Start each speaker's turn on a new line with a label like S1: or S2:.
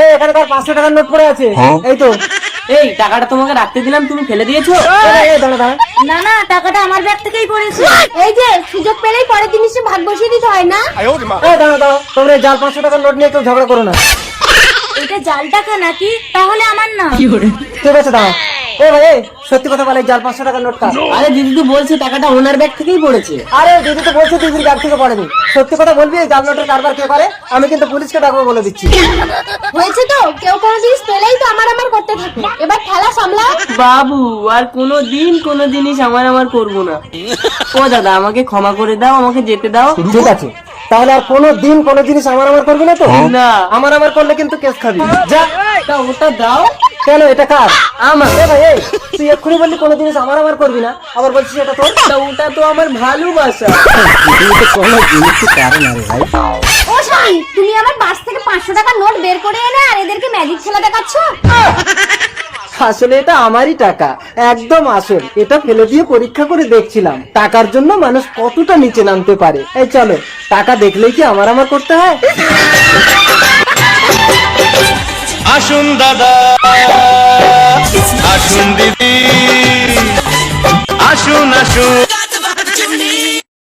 S1: এই এখানে তার 500 টাকার নোট পড়ে আছে। এই তো
S2: এই টাকাটা তোমাকে রাখতে দিলাম, তুমি ফেলে দিয়েছো?
S1: দাঁড়া দাঁড়া,
S3: না না, টাকাটা আমার ব্যাগ থেকেই পড়েছে। এই যে সুযোগ পেলেই পরের জিনিসে ভাগ বসিয়ে দিতে হয় না?
S1: দাঁড়া দাঁড়া, তোমরা এই জাল 500 টাকার নোট নিয়ে কেউ ঝগড়া করো না।
S3: এটা জাল টাকা নাকি? তাহলে আমার না।
S1: ঠিক আছে দাঁড়া। ভাই এই, সত্যি কথা বলে জাল 500 টাকার নোট কার?
S2: আরে দিদি তো বলছে টাকাটা ওনার ব্যাগ থেকেই পড়েছে।
S1: আরে দিদি তো বলছে দিদির ব্যাগ থেকে পড়েনি। সত্যি কথা বলবি, এই জাল নোটের কারবার কে করে? আমি কিন্তু পুলিশকে ডাকবো বলে দিচ্ছি।
S3: হয়েছে তো, কেউ কোনো জিনিস পেলেই তো আমার করতে থাকে। এবার খেলা সামলাও।
S2: বাবু আর কোনো জিনিস আমার করবো না। ও দাদা আমাকে ক্ষমা করে দাও, আমাকে যেতে দাও।
S1: ঠিক আছে, তাহলে আর কোনো দিন কোনো জিনিস আমার করবি না তো?
S2: না।
S1: আমার করলে কিন্তু কেস খাবি। যা।
S2: ওটা দাও।
S1: কেন, এটা কার?
S2: আমার।
S1: ভাই এই, তুই এক্ষুনি বললি কোনো জিনিস আমার করবি না, আবার বলছিস এটা তোর।
S2: ওটা তো আমার ভালোবাসা।
S1: কোনো জিনিসই কারণ আরে ভাই।
S3: ও স্বামী, তুমি আমার বাস থেকে 500 টাকার নোট বের করে এনে আর এদেরকে ম্যাজিক খেলা দেখাচ্ছ?
S1: আসলে এটা আমারই টাকা, একদম আসল। এটা ফেলে দিয়ে পরীক্ষা করে দেখছিলাম টাকার জন্য মানুষ কতটা নিচে নামতে পারে। এই চলো, টাকা দেখলেই কি আমার করতে হয়?
S4: আসুন দাদা, আসুন দিদি, আসুন আসুন।